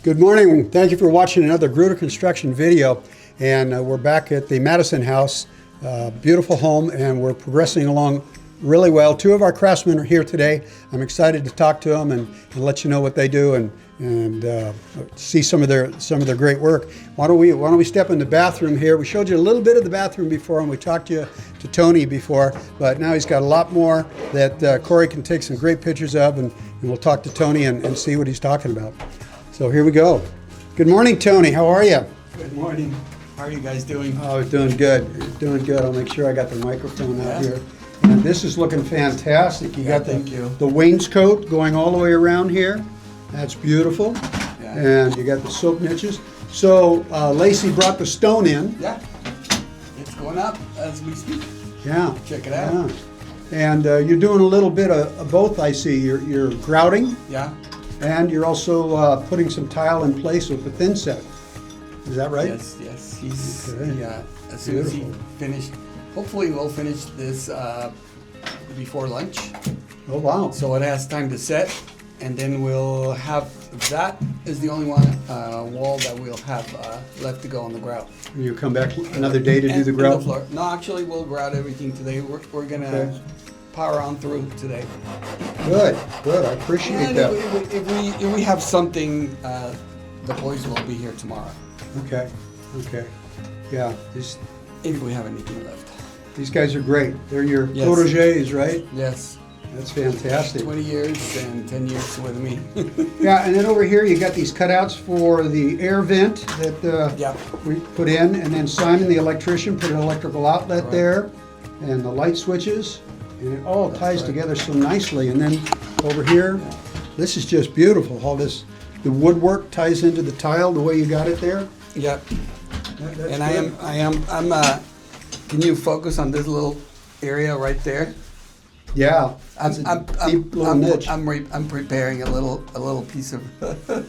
Good morning. Thank you for watching another Gruder Construction video. And we're back at the Madison house. Beautiful home, and we're progressing along really well. Two of our craftsmen are here today. I'm excited to talk to them and let you know what they do and see some of their great work. Why don't we step in the bathroom here? We showed you a little bit of the bathroom before, and we talked to Tony before, but now he's got a lot more that Corey can take some great pictures of, and we'll talk to Tony and see what he's talking about. So here we go. Good morning, Tony. How are you? Good morning. How are you guys doing? Oh, doing good. Doing good. I'll make sure I got the microphone out here. And this is looking fantastic. You got the wainscot going all the way around here. That's beautiful. Yeah. And you got the soap niches. So Lacey brought the stone in. Yeah. It's going up as we speak. Yeah. Check it out. Yeah. And you're doing a little bit of both, I see. You're grouting. Yeah. And you're also putting some tile in place with the thin set. Is that right? Yes, yes. He's okay. As soon as he finished, hopefully we'll finish this before lunch. Oh, wow. So it has time to set, and then we'll have, that is the only wall that we'll have left to go on the grout. You come back another day to do the And grout? the floor. No, actually we'll grout everything today. We're gonna power on through today. Good, good. I appreciate that. If we have something, the boys will be here tomorrow. Okay, okay. Yeah, If we have anything left. these guys are great. They're your Yes. protégés, right? Yes. That's fantastic. 20 years and 10 years with me. Yeah, and then over here you got these cutouts for the air vent that Yeah. we put in, and then Simon, the electrician, put an electrical outlet there, and the light switches, and it all ties together so nicely. And then over here, this is just beautiful. All this, the woodwork ties into the tile the way you got it there. Yep. That's And good. I'm can you focus on this little area right there? Yeah, it's a deep little niche. I'm preparing a little piece of.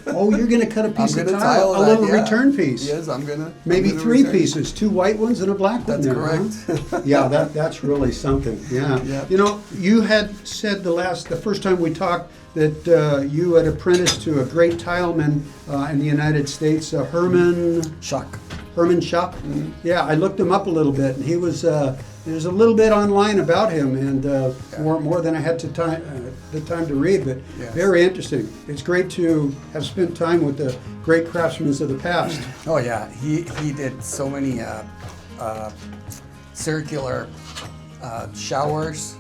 Oh, you're going to cut a piece of gonna tile, a that, little yeah. return piece. Yes, I'm gonna. Maybe I'm gonna three return. pieces, two white ones and a black one. That's there, correct. huh? Yeah, that's really something. Yeah. Yeah. You know, you had said the first time we talked that you had apprenticed to a great tileman in the United States, Herman Shock. Schack. Mm-hmm. Yeah, I looked him up a little bit, and he was. There's a little bit online about him, and more than I had the time to read, but very interesting. It's great to have spent time with the great craftsmen of the past. Oh yeah, he did so many circular showers.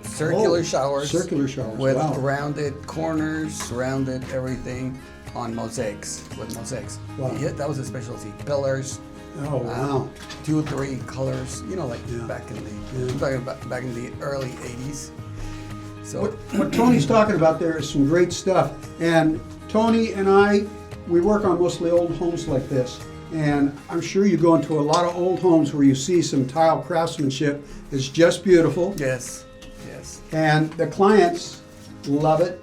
Circular showers. Circular showers. With Wow. rounded corners, rounded everything on mosaics, with mosaics. Wow. That was a specialty. Pillars. Oh wow. 2 or 3 colors, like Yeah. back in the I'm talking about back in the early 80s. So What Tony's talking about there is some great stuff. And Tony and I, we work on mostly old homes like this. And I'm sure you go into a lot of old homes where you see some tile craftsmanship. It's just beautiful. yes. And the clients love it,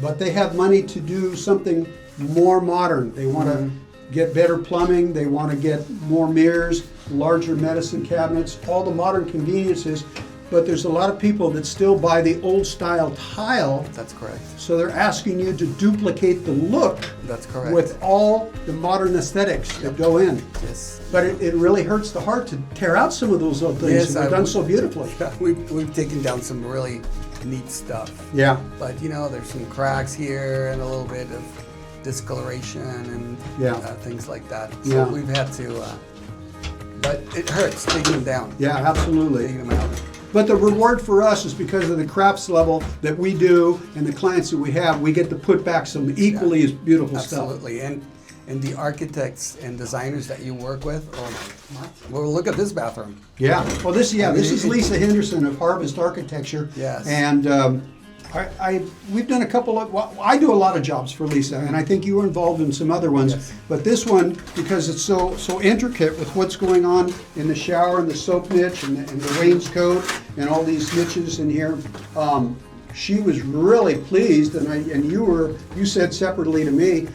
but they have money to do something more modern. They want to get better plumbing, they want to get more mirrors, larger medicine cabinets, all the modern conveniences, but there's a lot of people that still buy the old style tile. That's correct. So they're asking you to duplicate the look. That's correct. With all the modern aesthetics that go in. Yes. But it really hurts the heart to tear out some of those old things that were done so beautifully. We've taken down some really neat stuff. Yeah. But there's some cracks here and a little bit of discoloration and things like that. So Yeah. we've had to, but it hurts taking them down. Yeah, absolutely. Taking them out. But the reward for us is because of the crafts level that we do and the clients that we have, we get to put back some equally as beautiful stuff. Absolutely. And the architects and designers that you work with, well, look at this bathroom. Yeah. Well, this is Lisa Henderson of Harvest Architecture. Yes. And we've done a couple of, I do a lot of jobs for Lisa, and I think you were involved in some other ones. Yes. But this one, because it's so intricate with what's going on in the shower and the soap niche and the wainscot and all these niches in here, she was really pleased, and you said separately to me,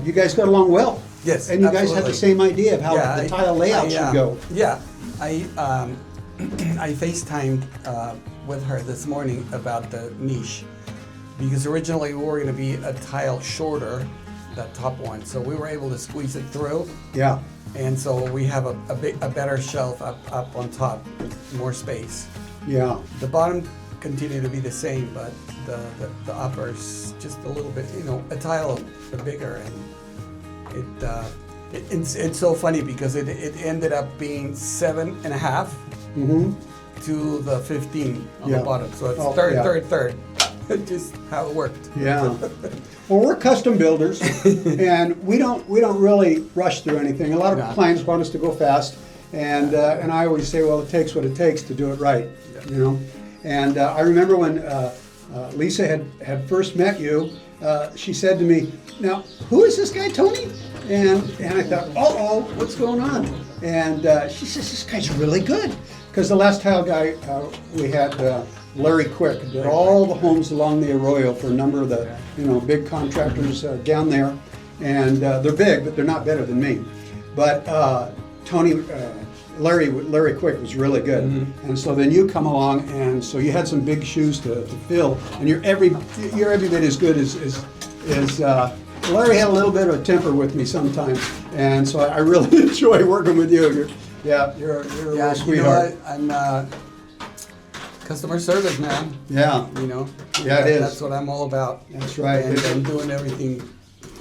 you guys got along well. Yes, And you guys had the same idea of how the tile layout should go. Yeah, I FaceTimed with her this morning about the niche, because originally we were going to be a tile shorter that top one. So we were able to squeeze it through. Yeah. And so we have a better shelf up on top, more space. Yeah. The bottom continue to be the same, but the upper's just a little bit, a tile bigger, and it's so funny because it ended up being 7.5 to the 15 on Yeah. the bottom. So it's Oh, third, yeah. third. Just how it worked. Yeah. Well, we're custom builders, and we don't really rush through anything. A lot of No. clients want us to go fast, and I always say, well, it takes what it takes to do it right, And I remember when Lisa had first met you, she said to me, "Now, who is this guy, Tony?" And I thought, oh, what's going on? And she says, "This guy's really good," because the last tile guy we had. Larry Quick did all the homes along the Arroyo for a number of the big contractors down there, and they're big, but they're not better than me. But Larry Quick was really good, and so then you come along, and so you had some big shoes to fill, and you're every bit as good as Larry had a little bit of a temper with me sometimes, and so I really enjoy working with you. You're a real sweetheart. I'm customer service, man. Yeah. Yeah, it is. That's what I'm all about. That's right. And doing everything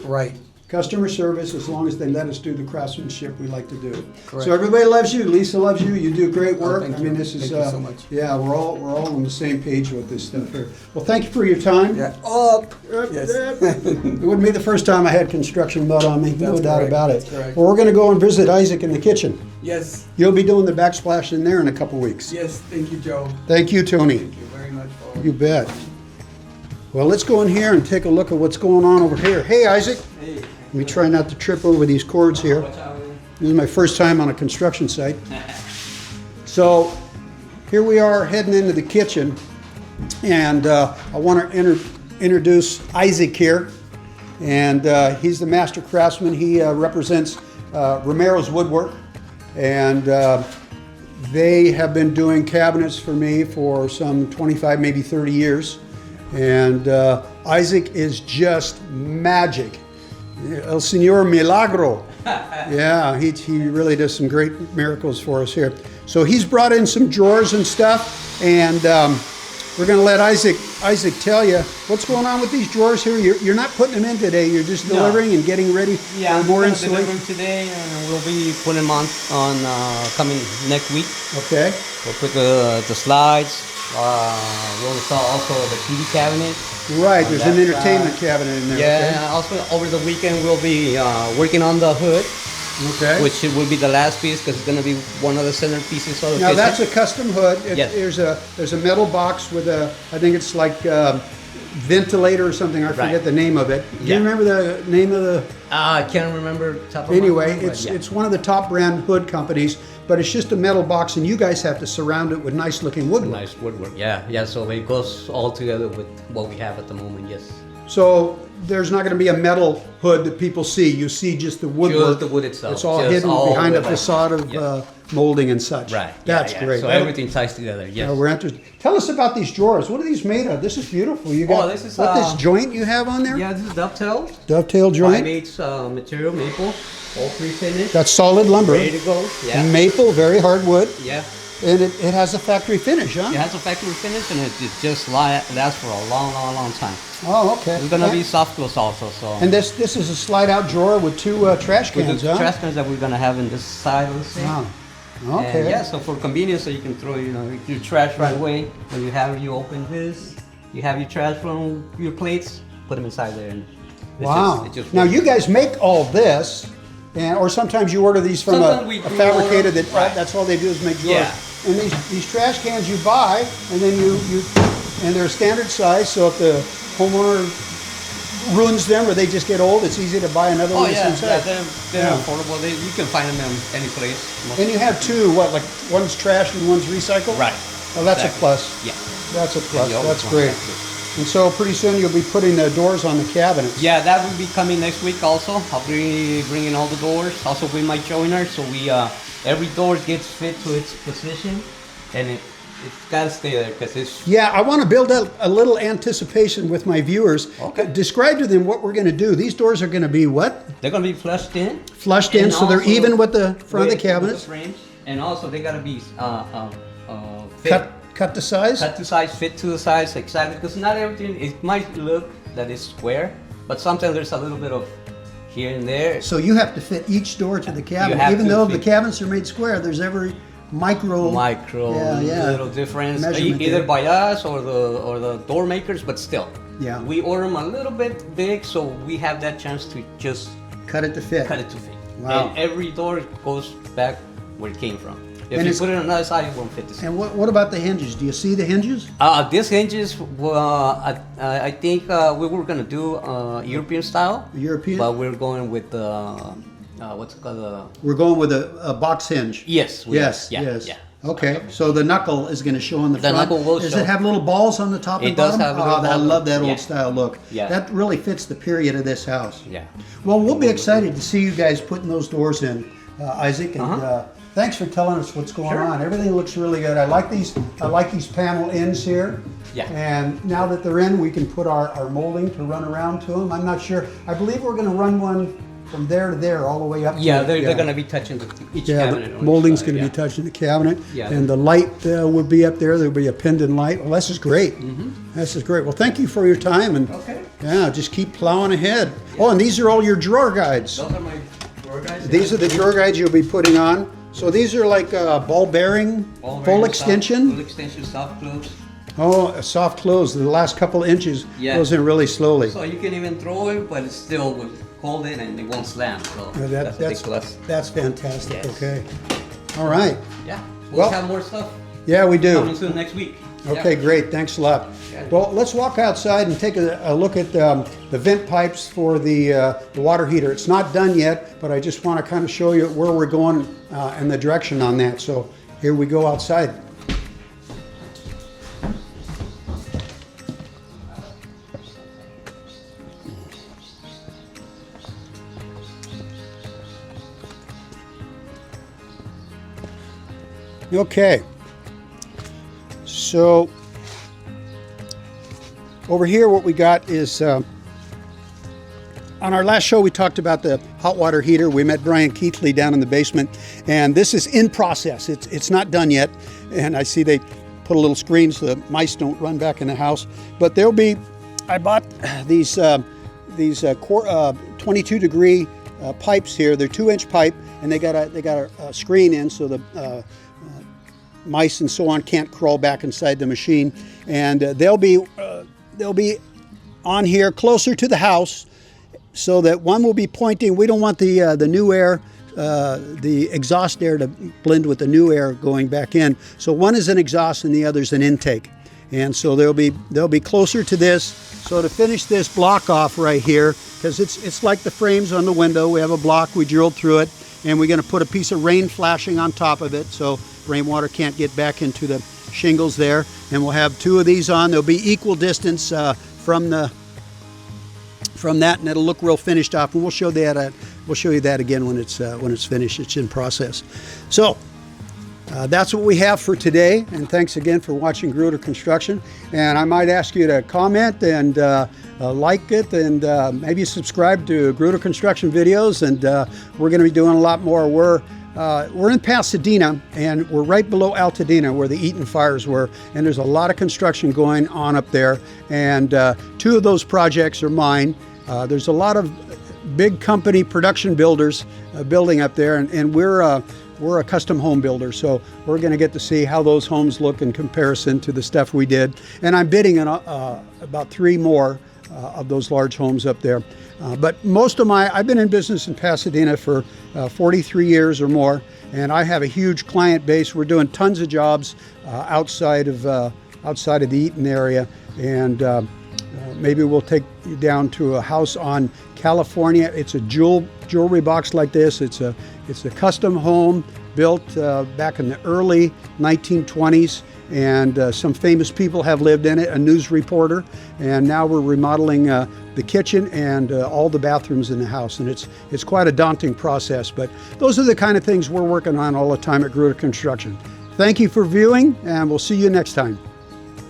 right. Customer service, as long as they let us do the craftsmanship we like to do. Correct. So everybody loves you. Lisa loves you. You do great work. thank I mean, you. this is Thank you so much. Yeah, we're all on the same page with this stuff here. Well, thank you for your time. Yeah. Yes. It wouldn't be the first time I had construction mud on me. No That's doubt correct. about it. That's correct. Well, we're going to go and visit Isaac in the kitchen. Yes. You'll be doing the backsplash in there in a couple weeks. Yes. Thank you, Joe. Thank you, Tony. Thank you very much for all. You bet. Well, let's go in here and take a look at what's going on over here. Hey, Isaac. Hey. Let me try not to trip over these cords here. This is my first time on a construction site. So here we are heading into the kitchen, and I want to introduce Isaac here. And he's the master craftsman. He represents Romero's Woodwork, and they have been doing cabinets for me for some 25, maybe 30 years. And Isaac is just magic. El Señor Milagro. Yeah, he really does some great miracles for us here. So he's brought in some drawers and stuff, and we're going to let Isaac tell you what's going on with these drawers here. You're not putting them in today. You're just delivering and getting ready Yeah, for more we're installation. delivering today, and we'll be putting them on coming next week. Okay. We'll put the slides. We'll install also the TV cabinet. Right. There's an that entertainment side. cabinet in there. Yeah. Also over the weekend we'll be working on the hood, Okay. which will be the last piece because it's going to be one of the centerpieces of the Now kitchen. that's a custom hood. Yes. There's a metal box with I think it's like ventilator or something. I forget Right. the name of it. Do you Yeah. remember the name of the? I can't remember top of my Anyway, head, but it's yeah. it's one of the top brand hood companies, but it's just a metal box, and you guys have to surround it with nice looking woodwork. Nice woodwork. Yeah. So it goes all together with what we have at the moment. Yes. So there's not going to be a metal hood that people see. You see just the woodwork. Just the wood itself. It's all Just hidden all behind a with, like, facade of yeah. molding and such. Right. That's yeah. great. So everything ties together. Yes. We're interested. Tell us about these drawers. What are these made of? This is beautiful. You got this is, this joint you have on there? Yeah, this is dovetail. Dovetail joint. 5/8 material, maple, all pre-finished. That's solid lumber. Ready to go. Yeah. Maple, very hard wood. Yeah. And it has a factory finish, huh? It has a factory finish and it just lasts for a long time. Oh, okay. It's gonna be soft close also. So. And this is a slide out drawer with two trash with cans, the huh? trash cans that we're gonna have in this side of the sink. Oh, okay. And yeah, so for convenience, so you can throw your trash right away. When you open this, you have your trash from your plates, put them inside there. And Wow. it just Now works. you guys make all this, or sometimes you order these from Sometimes we a do fabricator order, that right. that's all they do is make drawers. Yeah. And these trash cans you buy, and then and they're standard size, so if the homeowner ruins them or they just get old, it's easy to buy another Oh one. yeah, that's yeah, inside. they're Yeah. affordable. You can find them in any place. And you have two, like one's trash and one's recycled? Right. Well, that's Exactly. a plus. Yeah. That's a plus. you always That's want great. that. And so pretty soon you'll be putting the doors on the cabinets. Yeah, that will be coming next week also. I'll be bringing all the doors, also with my joiner, so we every door gets fit to its position, and It's gotta stay there because it's. Yeah, I want to build up a little anticipation with my viewers. Okay. Describe to them what we're going to do. These doors are going to be what? They're gonna be flushed in. Flushed in, And so they're also even with the front of the with cabinets. frames, and also they gotta be fit. Cut to size? Cut to size, fit to the size exactly. Because not everything. It might look that it's square, but sometimes there's a little bit of here and there. So you have to fit each door to the cabinet. have Even to though the fit- cabinets are made square, there's every micro Little difference, measurement either there. by us or the door makers, but still. Yeah. We order them a little bit big, so we have that chance to just Cut it to fit. cut it to fit. Wow. And every door goes back where it came from. If And you it's- put it on another side, it won't fit the same. And what about the hinges? Do you see the hinges? This hinges, I think we were gonna do European style. European? But we're going with what's it called? We're going with a box hinge. Yes. Yes, yeah, yes. Yeah. Okay, so the knuckle is going to show on the The front. knuckle will Does show. it have little balls on the top It and does bottom? have little I balls. love that old Yeah. style look. Yeah. That really fits the period of this house. Yeah. Well, we'll be excited to see you guys putting those doors in, Isaac. And thanks for telling us what's going Sure. on. Everything looks really good. I like these panel ends here. Yeah. And now that they're in, we can put our molding to run around to them. I'm not sure. I believe we're going to run one from there to there, all the way up. Yeah, to they're gonna be touching each Yeah, cabinet. the on molding's each going side, to be touching the cabinet, Yeah. and the light will be up there. There'll be a pendant light. Well, this is great. This is great. Well, thank you for your time, and Okay. yeah, just keep plowing ahead. Oh, and these are all your drawer guides. Those are my drawer guys. These are the drawer guides you'll be putting on. So these are like ball bearing, full extension. Full extension, soft close. Oh, a soft close. The last couple inches Yeah. goes in really slowly. So you can even throw it, but it still will hold it and it won't slam. So that's a big plus. That's fantastic. Yes. Okay. All right. Yeah. Well- We'll have more stuff Yeah, we do. coming soon next week. Okay, Yeah. great. Thanks a lot. Yeah. Well, let's walk outside and take a look at the vent pipes for the water heater. It's not done yet, but I just want to kind of show you where we're going and the direction on that. So here we go outside. Okay. So over here what we got is on our last show we talked about the hot water heater. We met Brian Keithley down in the basement, and this is in process. It's not done yet, and I see they put a little screen so the mice don't run back in the house. But there'll be, I bought these 22 degree pipes here. They're 2-inch pipe, and they got a screen in so the mice and so on can't crawl back inside the machine, and they'll be on here closer to the house, so that one will be pointing. We don't want the new air, the exhaust air, to blend with the new air going back in. So one is an exhaust and the other's an intake, and so they'll be closer to this. So to finish this block off right here, because it's like the frames on the window. We have a block, we drilled through it, and we're going to put a piece of rain flashing on top of it, so rainwater can't get back into the shingles there. And we'll have 2 of these on. They'll be equal distance from that, and it'll look real finished off. And we'll show that. We'll show you that again when it's finished. It's in process. So that's what we have for today. And thanks again for watching Gruder Construction. And I might ask you to comment and like it, and maybe subscribe to Gruder Construction videos. And we're going to be doing a lot more. We're in Pasadena, and we're right below Altadena where the Eaton fires were, and there's a lot of construction going on up there, and 2 of those projects are mine. There's a lot of big company production builders building up there, and we're a custom home builder, so we're going to get to see how those homes look in comparison to the stuff we did. And I'm bidding on about 3 more of those large homes up there. But I've been in business in Pasadena for 43 years or more, and I have a huge client base. We're doing tons of jobs outside of the Eaton area, and maybe we'll take you down to a house on California. It's a jewelry box like this. It's a custom home built back in the early 1920s. And some famous people have lived in it, a news reporter, and now we're remodeling the kitchen and all the bathrooms in the house, and it's quite a daunting process, but those are the kind of things we're working on all the time at Gruder Construction. Thank you for viewing, and we'll see you next time.